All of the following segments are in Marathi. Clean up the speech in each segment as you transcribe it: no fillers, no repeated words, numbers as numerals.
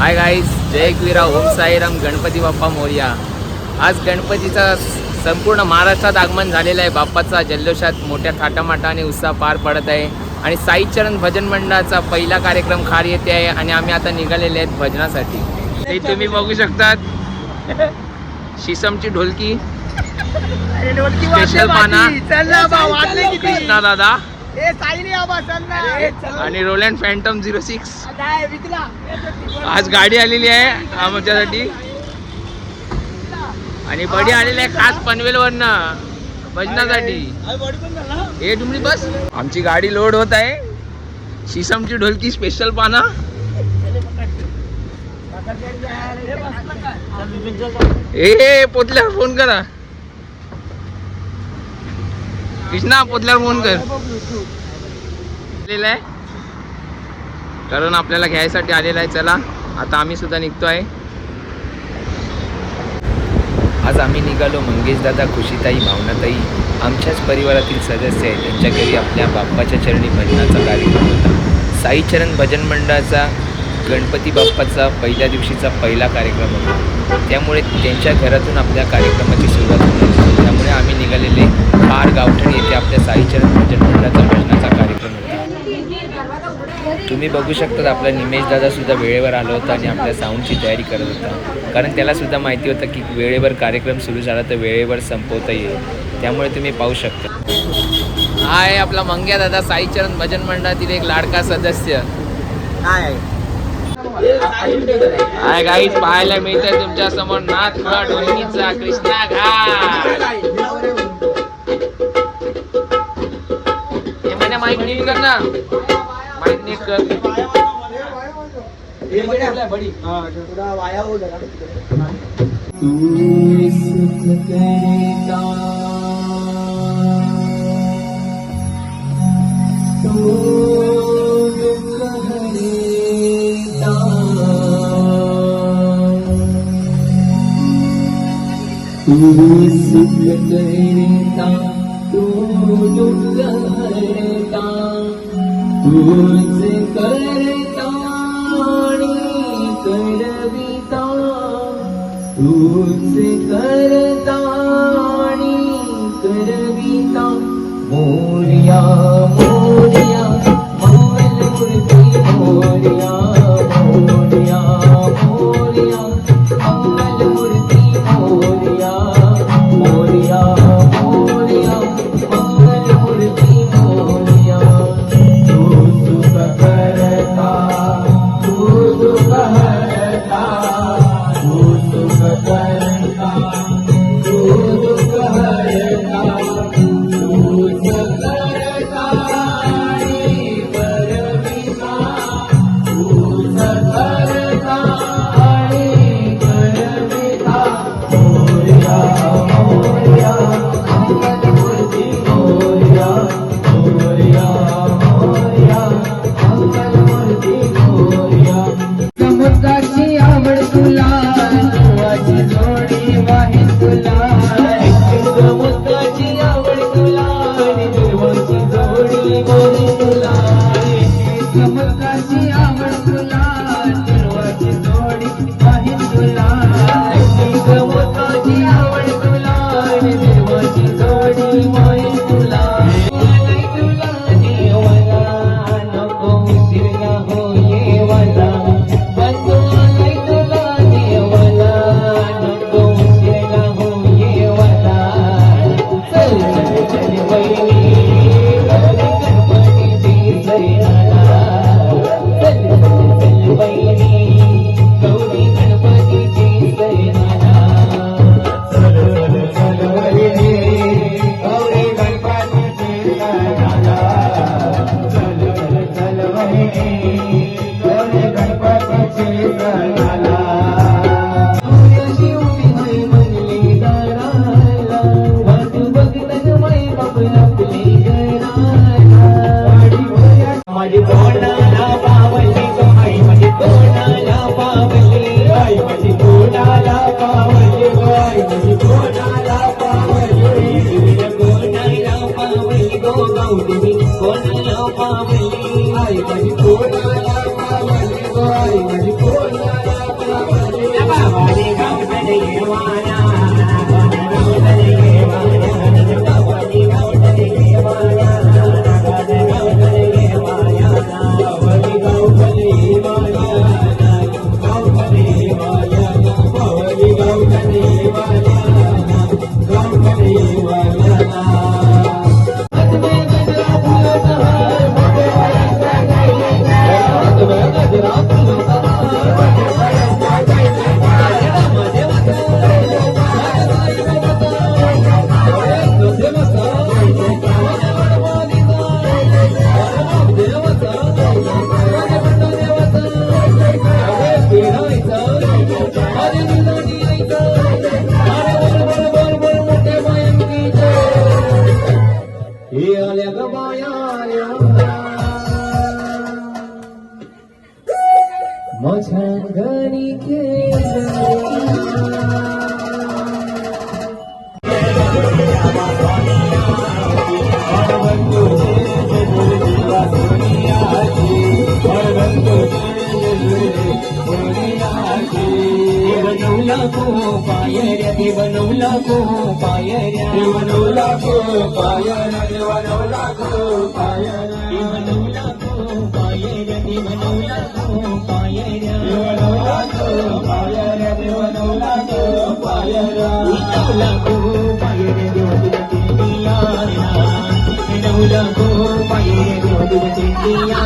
हाय गाईज, जय एकविरा, ओम साईराम, गणपती बाप्पा मोरया. आज गणपतीचा संपूर्ण महाराष्ट्रात आगमन झालेलं आहे. बाप्पाचा जल्लोषात मोठ्या थाटामाटाने उत्साह पार पडत आहे आणि साईचरण भजन मंडळाचा पहिला कार्यक्रम खार येते आहे आणि आम्ही आता निघालेले आहेत भजनासाठी. हे तुम्ही बघू शकतात, शिसमची ढोलकी, स्पेशल पाना, कृष्णा दादा आणि रोलँड फॅन्टम 06. आज गाडी आलेली आहे आमच्यासाठी आणि बडी आलेली आहे खास पनवेलवरनं भजनासाठी. हे तुम्ही बस, आमची गाडी लोड होत आहे. शिसमची ढोलकी, स्पेशल पाना. ए पोतल्यावर फोन करा, कृष्णा पोतल्यावर फोन कर. आहे कारण आपल्याला घ्यायसाठी आलेला आहे. चला आता आम्ही सुद्धा निघतो आहे. आज आम्ही निघालो मंगेश दादा, खुशीताई, भावनाताई, आमच्याच परिवारातील सदस्य आहेत. त्यांच्या घरी आपल्या बाप्पाच्या चरणी भजनाचा कार्यक्रम होता. साईचरण भजन मंडळाचा गणपती बाप्पाचा पहिल्या दिवशीचा पहिला कार्यक्रम होता. त्यामुळे त्यांच्या घरातून आपल्या कार्यक्रमाची सुरुवात होती. त्यामुळे आम्ही निघालेले पार गावठण येथे आपल्या साईचरण भजन मंडळाचा भजनाचा कार्यक्रम होता. तुम्ही बघू शकता आपला निमेश दादा सुद्धा वेळेवर आला होता आणि आपल्या साऊंडची तयारी करत होता. कारण त्याला सुद्धा माहिती होतं की वेळेवर कार्यक्रम सुरू झाला तर वेळेवर संपवता येईल. त्यामुळे तुम्ही पाहू शकता. हा आहे आपला मंग्या दादा, साईचरण भजन मंडळातील एक लाडका सदस्य. हाय गाईज, पाहायला मिळत आहे तुमच्या समोर नाथपुरा ढोलकीचा कृष्णा घाट. हे म्हणजे माईक नीट कर ना, माईक नीट कर. तू सुख करता, तू दुःख हरता, तूच करता आणि करविता, तूच करता आणि करविता. मोरया मोरया मंगलमूर्ती, मोरया मोरया मोरया मंगलमूर्ती, मोरया मोरया मोरया मंगलमूर्ती, मोरया. तू सुख करता, तू दुःख हरता, तू सुख करता, तू दुःख हरता, तूच करता आणि करविता, तूच करता आणि करविता. मोरया मोरया मंगलमूर्ती, मोरया मोरया मोरया मंगलमूर्ती, मोरया. समुद्राची आवड तुला, देवाची जोडी वाहे तुला. समुद्राची आवड तुला, देवाची जोडी वाहे तुला. समुद्राची आवड तुला, देवाची जोडी वाहे तुला. समुद्राची आवड तुला, देवाची जोडी वाहे तुला. तुला देवाला नको उशिरा होये वाला, बंधू आलाय तुला देवाला नको उशिरा होये वाला. चल चल चल वैरी, गौरी गणपतीची सैनाला. चल चल चल वैरी, गौरी गणपतीची सैनाला. चल चल वैरी, गौरी गणपतीची सैनाला. चल चल वैरी, गौरी गणपतीची सैनाला. माझी तोंडाला पावली गो आई, माझी तोंडाला पावली आई, माझी तोंडाला पावली गो आई, माझी तोंडाला पावली. कोणाला पावली गो गौरी, कोणाला पावली आई, माझी तोंडाला पावली गो आई, माझी तोंडाला लाखो पायऱ्या देव 9 लाखो पायऱ्या देव 9 लाखो पायऱ्या देव 9 लाखो पायऱ्या देव 9 लाखो पायऱ्या देव 9 लाखो पायऱ्या देव 9 लाखो पायऱ्या देव 9 लाखो पायऱ्या 9 लाखो पायऱ्या देव तुझ्या चिंतियाला 9 लाखो पायऱ्या देव तुझ्या चिंतियाला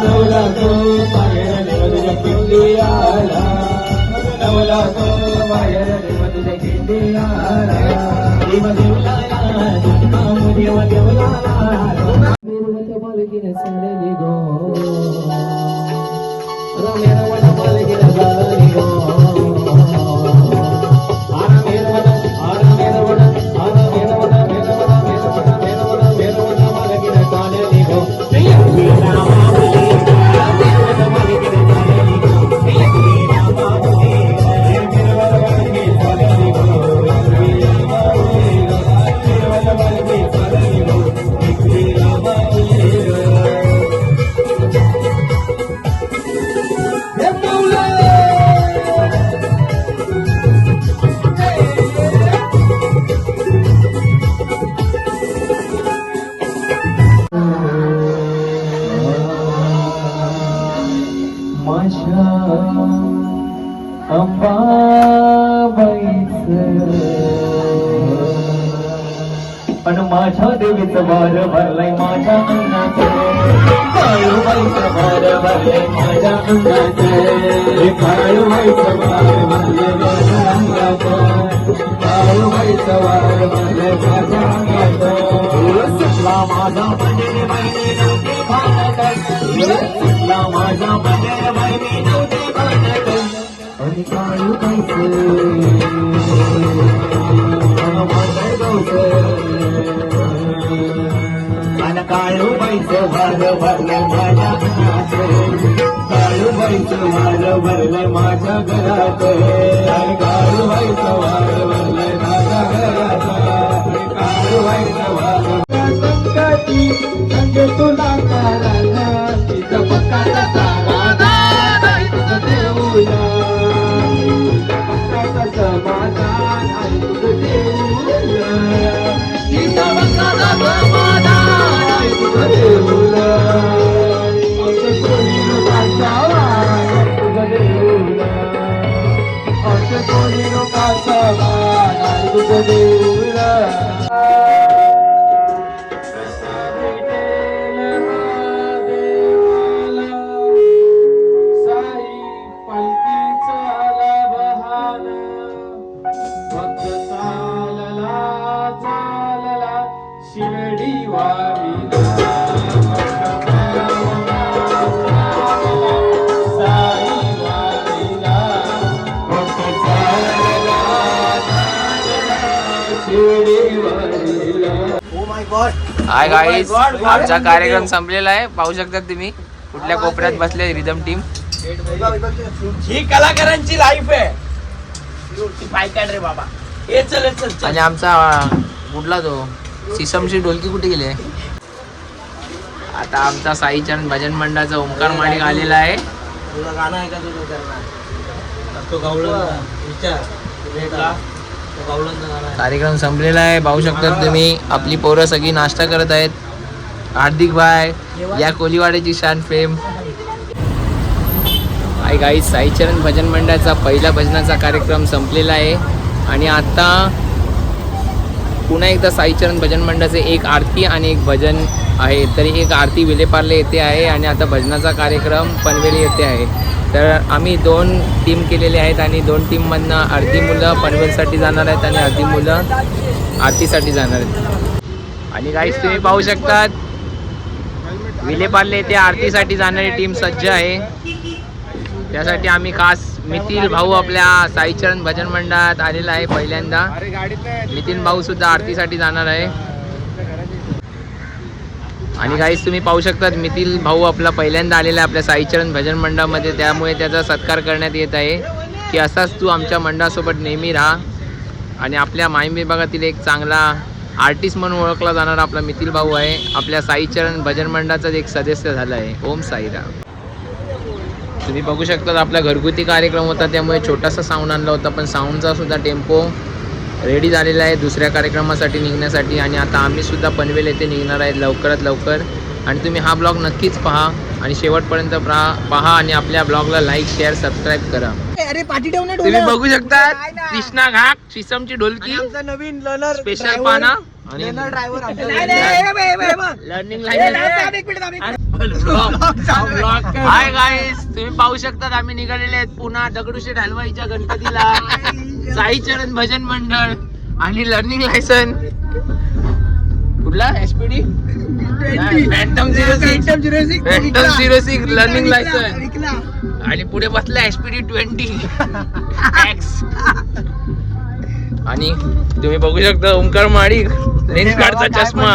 9 लाखो पायऱ्या देव तुझ्या चिंतियाला 9 लाखो पायऱ्या देव तुझ्या चिंतियाला देव देवलाला देव देवलाला मेरुणाच्या मालकीने साडली गो मेरुणाच्या मालकीने साडली गो पण माझ्या देवीचं वार भरलंय माझ्या अंगात काळूबाईचं वार भरलंय माझ्या अंगात काळूबाईचं वार भरलंय माझ्या अंगात काळूबाईचं वार भरलंय माझ्या अंगात सुटला माझा बनेर बाईने नव्हते भानत सुटला माझा बनेर बाईने नव्हते भानत आणि काळूबाईचं आणि काळूबाईचं वार भरलंय माझ्या घरात काळूबाईचं वार भरलंय माझ्या घरात आणि काळूबाईचं वार भरलंय माझ्या घरात काळूबाईचं वार संकटी संगे तुला करायला तिचं पक्काचा समाधान आणि तुझं देऊया पक्काचा समाधान आणि तुझं देऊया तिचं पक्काचा समाधान आणि तुझं देऊया असं कोणी लोकांचा वाद तुझं देऊया असं कोणी लोकांचा वाद आणि तुझं देऊया हाय गाईज, आमचा कार्यक्रम संपलेला आहे. पाहू शकता तुम्ही कुठल्या कोपऱ्यात बसले रिदम टीम. ही कलाकारांची लाईफ आहे. पाय काढ रे बाबा. हे चल चल. आणि आमचा कुठला तो सिसमची ढोलकी कुठे गेली आहे. आता आमचा साईचरण भजन मंडळाचा ओंकार माडिक आलेला आहे. तुला गाणं आहे का तुझं करणार तो गावळण विचार भेटला. कार्यक्रम संपलेला आहे. पाहू शकता तुम्ही आपली पोरं सगळी नाश्ता करत आहेत. हार्दिक भाई या कोलीवाड्याची शान फेम. हाय गाईज, साईचरण भजन मंडळाचा पहिला भजनाचा कार्यक्रम संपलेला आहे आणि आता पुन्हा एकदा साईचरण भजन मंडळाचे एक आरती आणि एक भजन आहे. तरी एक आरती विलेपार्ले येथे आहे आणि आता भजनाचा कार्यक्रम पनवेली येथे आहे. तर आम्ही 2 टीम केलेले आहेत आणि 2 टीममधनं अर्धी मुलं पनवेलसाठी जाणार आहेत आणि अर्धी मुलं आरतीसाठी जाणार आहेत. आणि गाईज तुम्ही पाहू शकतात विलेपार्ले येथे आरतीसाठी जाणारी टीम सज्ज आहे. त्यासाठी आम्ही खास मिथिल भाऊ आपल्या साईचरण भजन मंडळात आलेला आहे पहिल्यांदा. नितीन भाऊ सुद्धा आरतीसाठी जाणार आहे. आणि गाईज तुम्ही पाहू शकतात मिथिल भाऊ आपला पहिल्यांदा आलेला आहे आपल्या साईचरण भजन मंडळामध्ये. त्यामुळे त्याचा सत्कार करण्यात येत आहे की असाच तू आमच्या मंडळासोबत नेहमी राहा. आणि आपल्या माहीम विभागातील एक चांगला आर्टिस्ट म्हणून ओळखला जाणारा आपला मिथिल भाऊ आहे. आपल्या साईचरण भजन मंडळाचाच एक सदस्य झाला आहे. ओम साईराम. तुम्ही बघू शकता आपला घरगुती कार्यक्रम होता, त्यामुळे छोटासा साऊंड आणला होता, पण साऊंडचा सुद्धा टेम्पो रेडी झालेला आहे दुसऱ्या कार्यक्रमासाठी निघण्यासाठी. आणि आता आम्ही सुद्धा पनवेल येथे निघणार आहेत लवकरात लवकर. आणि तुम्ही हा ब्लॉग नक्कीच पहा आणि शेवटपर्यंत पहा आणि आपल्या ब्लॉगला लाईक शेअर सबस्क्राईब करा. अरे पाठी ठेवून तुम्ही बघू शकता कृष्णा घाट शिसमची ढोलकी नवीन लर्नर स्पेशल पाना आणि ड्रायव्हर लर्निंग हाय गाईस, तुम्ही पाहू शकता आम्ही निघालेले आहेत पुन्हा दगडूशेठ हलवाईच्या गणपतीला. साईचरण भजन मंडळ आणि लर्निंग लायसन कुठला SPD फॅन्टम 06 लर्निंग लायसन आणि पुढे बसला SPD 20 X. आणि तुम्ही बघू शकता ओंकार माळी लेन्स कार्डचा चष्मा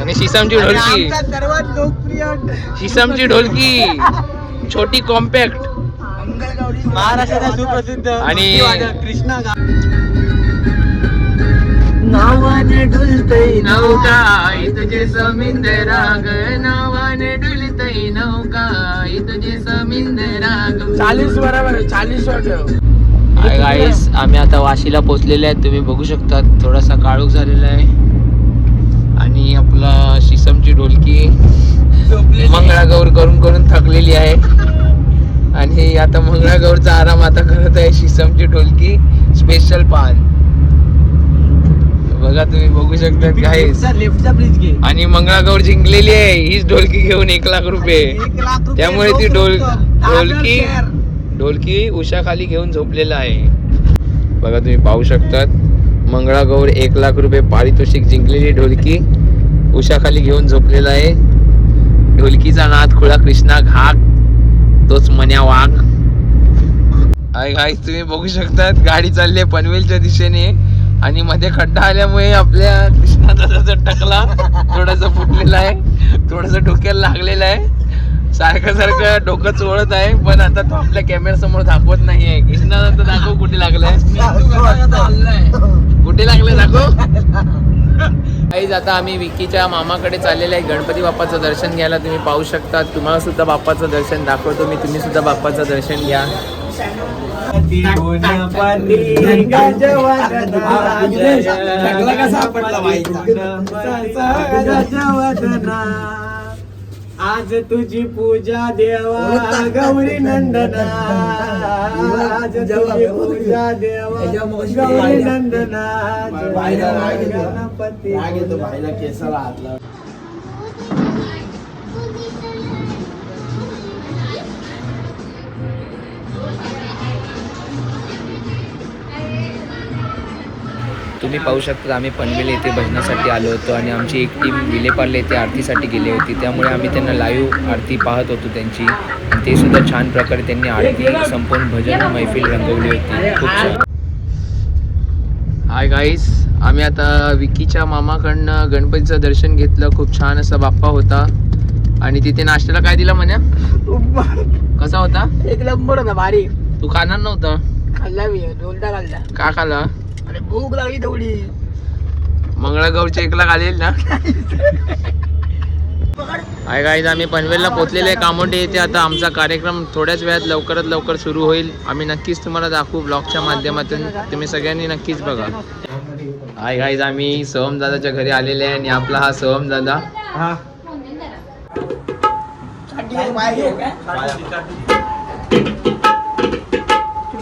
आणि शिसमची ढोलकी. सर्वात लोकप्रिय शिसमची ढोलकी छोटी कॉम्पॅक्ट महाराष्ट्राचा सुप्रसिद्ध आणि कृष्णा नावाने डुलतय नौका तुझे समिंदराग, नावाने डुलतय नौका तुझे समिंदराग. 40 बरोबर 40 ठेव. हाय गाईस, आम्ही आता वाशीला पोहोचलेले आहेत. तुम्ही बघू शकता थोडासा काळोख झालेला आहे आणि आपला शिसमची ढोलकी मंगळागौर करून करून थकलेली आहे आणि आता मंगळागौरचा आराम आता करत आहे शिसमची ढोलकी स्पेशल पान. बघा तुम्ही बघू शकता गाईस. लेफ्टचा ब्रिज घे आणि मंगळागौर जिंकलेली आहे हीच ढोलकी घेऊन 1 लाख रुपये. त्यामुळे ती ढोलकी उशाखाली घेऊन झोपलेला आहे. बघा तुम्ही पाहू शकतात मंगळागौर 1 लाख रुपये पारितोषिक जिंकलेली ढोलकी उशाखाली घेऊन झोपलेला आहे. ढोलकीचा नाद खुळा कृष्णा घाट तोच मन्या वाघ. हाय गाईस, तुम्ही बघू शकतात गाडी चालली आहे पनवेलच्या दिशेने आणि मध्ये खड्डा आल्यामुळे आपल्या कृष्णाचा टकला थोडासा फुटलेला आहे, थोडासा डोक्याला लागलेला आहे. सारखं डोकं चोळत आहे, पण आता तो आपल्या कॅमेरा समोर दाखवत नाहीये. कृष्णाचा तर दाखव कुठे लागलाय, कुठे लागलाय दाखव. काहीच आता आम्ही विकीच्या मामाकडे चाललेलं आहे गणपती बाप्पाचं दर्शन घ्यायला. तुम्ही पाहू शकता, तुम्हाला सुद्धा बाप्पाचं दर्शन दाखवतो मी, तुम्ही सुद्धा बाप्पाचं दर्शन घ्या. आज तुझी पूजा देवा गौरी नंदना, आज तुझी पूजा देवा गौरी नंदना, गणपती केसाला हातला. तुम्ही पाहू शकता आम्ही पनवेल येथे भजनासाठी आलो होतो आणि आमची एक टीम विलेपार्ले येथे आरतीसाठी गेली होती. त्यामुळे आम्ही त्यांना लाईव्ह आरती पाहत होतो त्यांची, आणि ते सुद्धा छान प्रकारे त्यांनी आरती संपूर्ण भजन मैफिल रंगवली होती. खूप छान. हाय गाईस, आम्ही आता विकीच्या मामाकडनं गणपतीचं दर्शन घेतलं. खूप छान असा बाप्पा होता आणि तिथे नाश्त्याला काय दिला म्हण्या, कसा होता? 1 नंबर होता भारी. तू खाणार नव्हता? खाल्ला मी, उलटा खाल्ला. का खाला? अरे भूक लागली तेवढी. मंगळागौरच्या 1 लाख आलेल ना. हाय गाईज, आम्ही पनवेलला पोहोचलेले आहे कामोंडे येथे. आता आमचा कार्यक्रम थोड्याच वेळात लवकरात लवकर सुरू होईल. आम्ही नक्कीच तुम्हाला दाखवू ब्लॉगच्या माध्यमातून, तुम्ही सगळ्यांनी नक्कीच बघा. हाय गाईज, आम्ही सोहम दादाच्या घरी आलेले आहे आणि आपला हा सोहम दादा.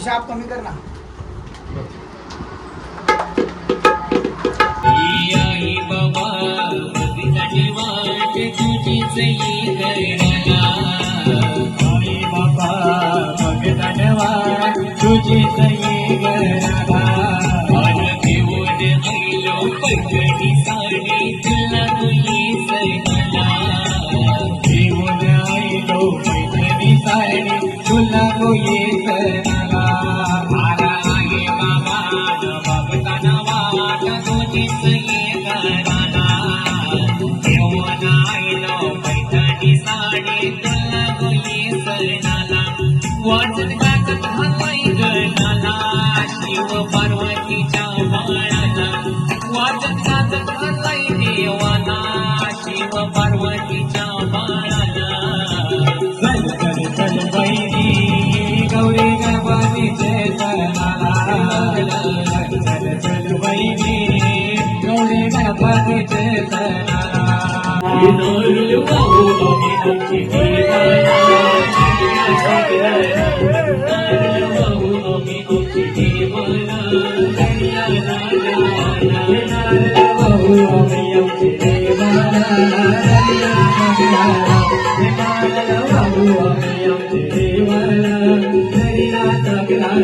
शाप कमी कर ना. तुझी सई गराला मन घेऊन आईलो पैठणी साडी तुला तुझी सैनाला, घेऊन आईलो पैठणी साडी तुला तुझी सैनाला. आला आहे बाबा बाबा नवाट तुझी सई गराला, घेऊन आईलो पैठणी साडी तुला तुझी सैनाला. वाचन गाजत हाताई गणाला शिव पार्वतीच्या बाळाला, वाचन गाजत हाताई देवाला शिव पार्वतीच्या बाळाला. बाबू आम्ही आमचे देवाला हरिनाथ गाला बाबू आम्ही आमचे देवाला हरिनाथ गाला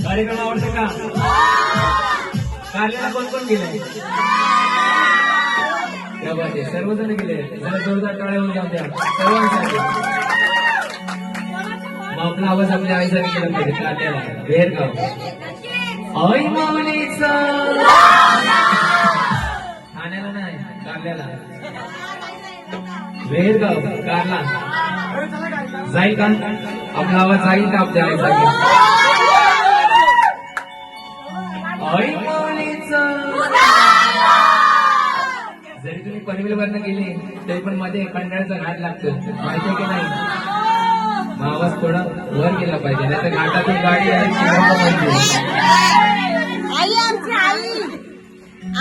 कार्यक्रम आवडतो का? कार्याला कोण कोण गेले? सर्वजण गेले. जरा जोरदार टाळ्या होऊन जाऊ द्या सर्वांसाठी. मग आपला आवाज आपल्या आईसाठी केला पाहिजे. कार्याला वेरगाव आई माऊलीचा ठाण्याला नाही कार्याला वेरगाव कारला जाईल का? आपला आवाज जाईल का आपल्या आईसाठी? आई माऊलीचं. जरी तुम्ही पनवेल वरनं गेले तरी पण मध्ये खंडाळ्याचा घाट लागतो माहितीये की नाही. मग आवाज थोडा वर गेला पाहिजे नाही तर घाटातून गाडी यायची आई आमची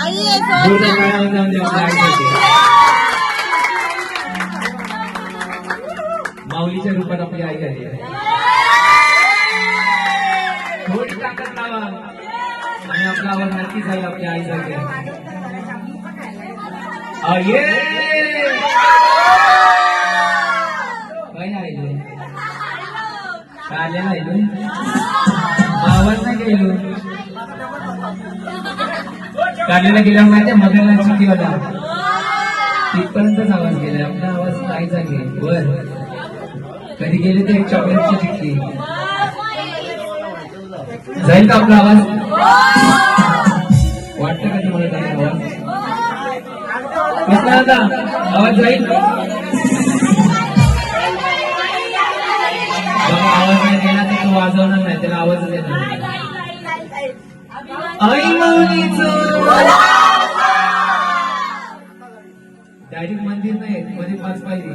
आई आहे दूरच्या काळामध्ये जाऊन दे आपल्या आईसाठी. माऊलीच्या रूपात आपली आई आली आहे. थोडी ताकद लावा आणि आपला आवाज नक्की जाईल आपल्या आईसारखे. ये काय आईलो काल्याला आईलो आवाज नाही गेलो. काल्याला गेल्यावर माहिती मगरला चिठ्ठी होता तिथपर्यंतच आवाज गेला. आपला आवाज आईचा घे वर. कधी गेले तर एक चॉकलेटची चिठ्ठी जाईल का आपला आवाज. वाटतं का तुम्हाला जाईल आवाज. कसला आता आवाज जाईल. आवाज नाही देणार तर तो वाजवणार नाही त्याला आवाज देणार. आई माऊलीचं. डायरेक्ट मंदिर नाही मध्ये 5 पायरी.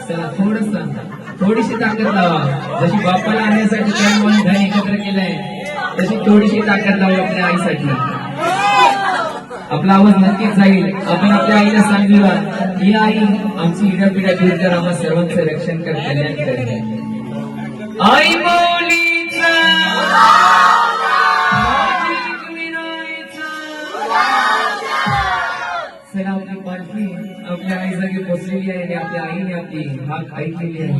चला थोडस थोडीशी ताकद लावा. जशी बाप्पाला आणण्यासाठी काही मन धन एकत्र केलंय तशी थोडीशी ताकद लावा आपल्या आईसाठी. आपला आवाज नक्कीच जाईल. आपण आपल्या आईला सांगूया ही आई आमची इडापिडा दूर कर आम्हा सर्वांचं रक्षण कर कल्याण कर. आई माऊलीचं. चला आपली पालखी आपल्या आईसाठी पोचलेली आहे आणि आपल्या आईने आपली हाक ऐकलेली आहे.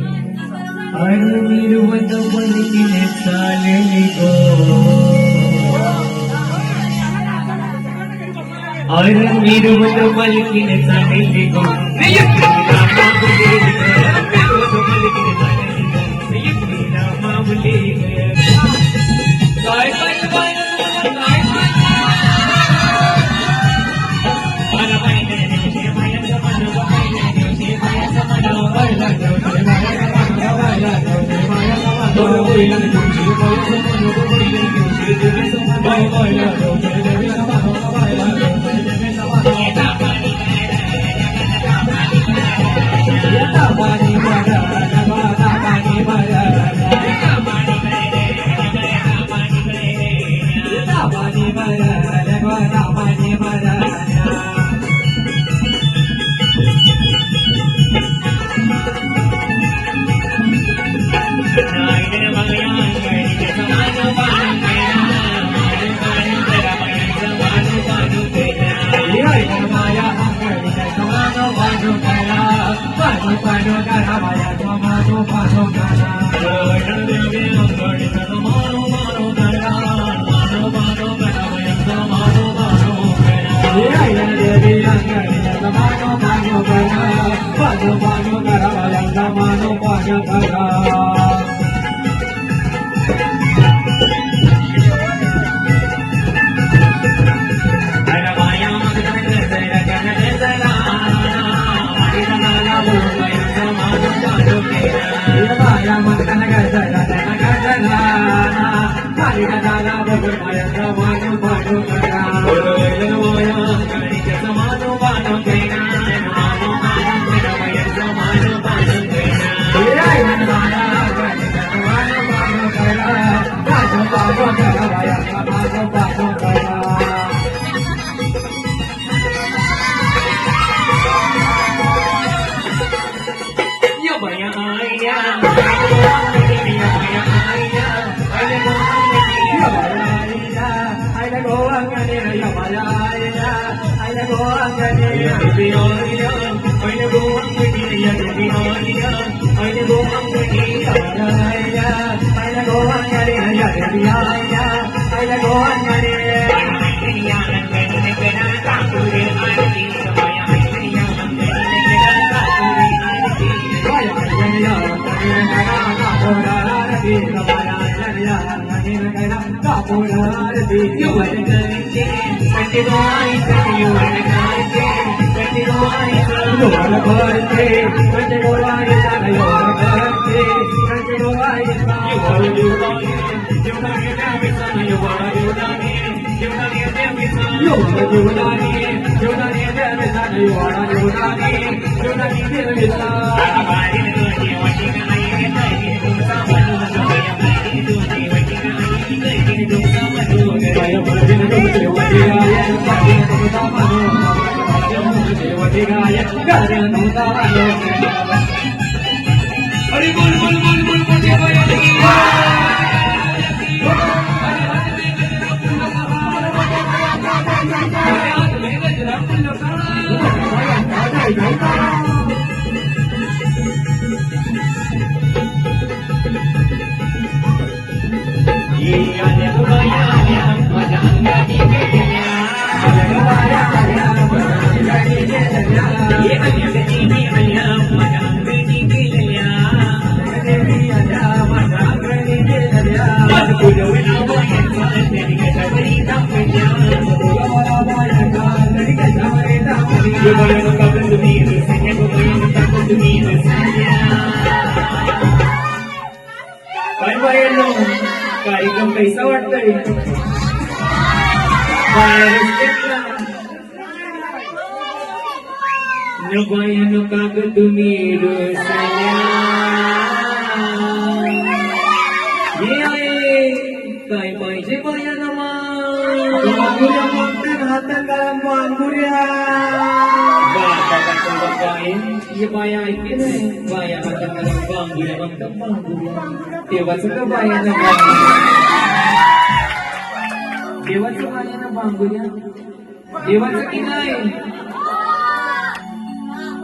निर्वत पलकीने चालली गो. निर्वत पलकीने चालली गो. You कार्यक्रम कैसा वाटतोय बायानो काग तुम्ही काय पाहिजे बायाना मांगुऱ्या मागतात हाताला मांगुऱ्या ये बाया ऐकते नाही बाया हाताला बांगुऱ्या मागतात बांगुऱ्या तेव्हाच का बायाना देवाचं बायाना बांगुऱ्या देवाचं की नाही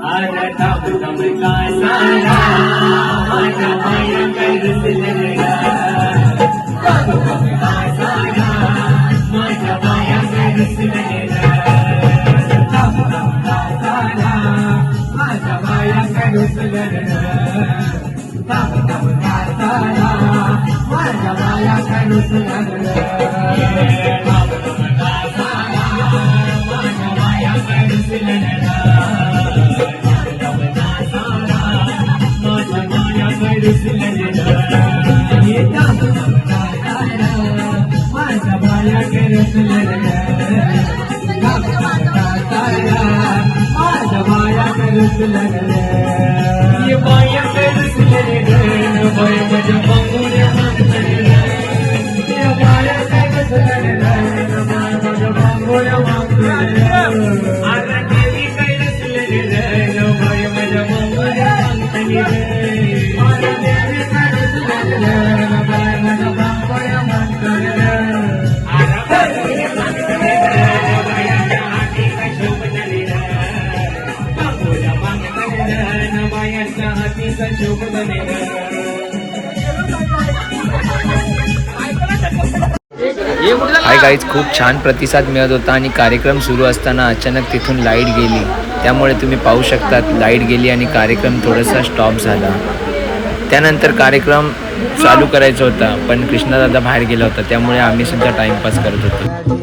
आरता बुदम का सारा माझ्या बाया काय रचलेला माझ्या बाया काय रचलेला माझ्या बाया काय रचलेला माझ्या बाया काय हाय गाईज, खूप छान प्रतिसाद मिळत होता आणि कार्यक्रम सुरू असताना अचानक तिथून लाईट गेली. त्यामुळे तुम्ही पाहू शकतात लाईट गेली आणि कार्यक्रम थोडासा स्टॉप झाला. त्यानंतर कार्यक्रम चालू करायचा होता पण कृष्णादादा बाहेर गेला होता त्यामुळे आम्ही सुद्धा टाइमपास करत होतो.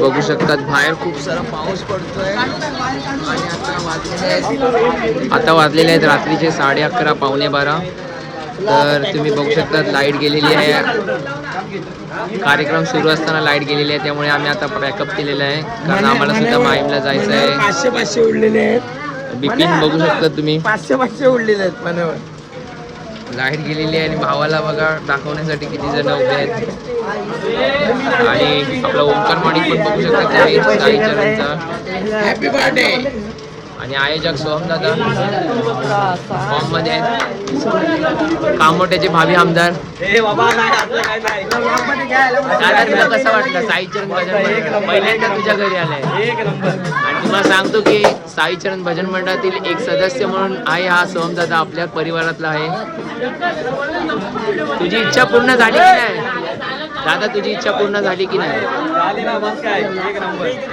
बघू शकतात बाहेर खूप सारा पाऊस पडतोय आणि आता वाजलेले आहेत रात्रीचे 11:30 12:15. तर तुम्ही बघू शकता लाईट गेलेली आहे. कार्यक्रम सुरू असताना लाईट गेलेली आहे, त्यामुळे आम्ही आता पॅकअप केलेलं आहे कारण आम्हाला सुद्धा माहीमला जायचं आहे. 500 उडलेले आहेत. बिपिन बघू शकता तुम्ही 500 उडलेले आहेत मनावर. लाईट गेलेली आहे आणि भावाला बघा दाखवण्यासाठी किती जण उभे आहेत. आणि आपला ओंकार माडिक पण बघू शकता साईचरणचा हॅपी बर्थडे. आणि आयोजक सोहम दादा फॉर्म मध्ये आहेत. कामोट्याचे भावी आमदार. दादा तुला कसं वाटलं साईचरण भजन पहिल्यांदा तुझ्या घरी आलाय? आणि तुम्हाला सांगतो की साईचरण भजन मंडळातील एक सदस्य म्हणून आहे हा सोहम दादा आपल्या परिवारातला आहे. तुझी इच्छा पूर्ण झाली की नाही दादा? तुझी इच्छा पूर्ण झाली की नाही?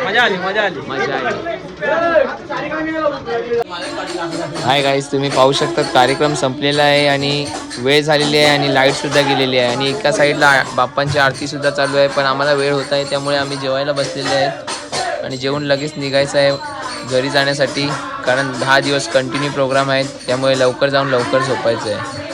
मजा आली. हाय गाईज, तुम्ही पाहू शकता कार्यक्रम संपलेला आहे आणि वेळ झालेली आहे आणि लाईट सुद्धा गेलेली आहे आणि एका साईडला बाप्पांची आरती सुद्धा चालू आहे. पण आम्हाला वेळ होत आहे त्यामुळे आम्ही जेवायला बसलेले आहेत आणि जेवून लगेच निघायचं आहे घरी जाण्यासाठी कारण 10 दिवस कंटिन्यू प्रोग्राम आहेत, त्यामुळे लवकर जाऊन लवकर झोपायचं आहे.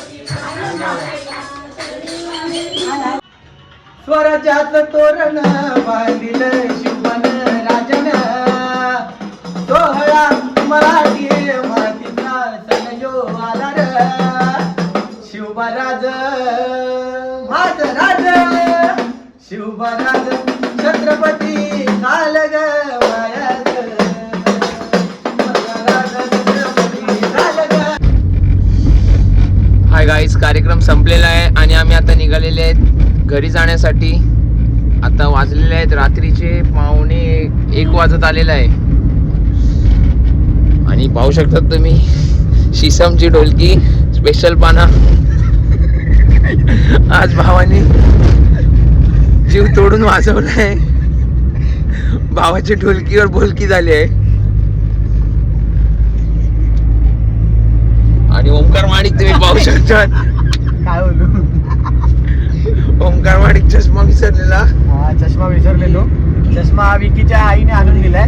स्वराज्यात तोरण बांधिलं शिवण राजन सोहळा मराठी मातीचा सण जो आला रे. शिवबराज महाराज शिवबराज छत्रपती काल ग मायाज हाय गाईज, कार्यक्रम संपलेला आहे आणि आम्ही आता निघालेले आहेत घरी जाण्यासाठी. आता वाजलेले आहेत रात्रीचे 1:45 वाजत आलेला आहे आणि पाहू शकता तुम्ही शिसमची ढोलकी स्पेशल पाना. आज भावाने जीव तोडून वाजवलाय. भावाची ढोलकीवर बोलकी झाली आहे. आणि ओंकार माडिक तुम्ही पाहू शकता. काय बोलू, ओंकार माडिक चष्मा विसरलेला. चष्मा विसरलेलो. चष्मा विकीच्या आईने आणून दिलाय.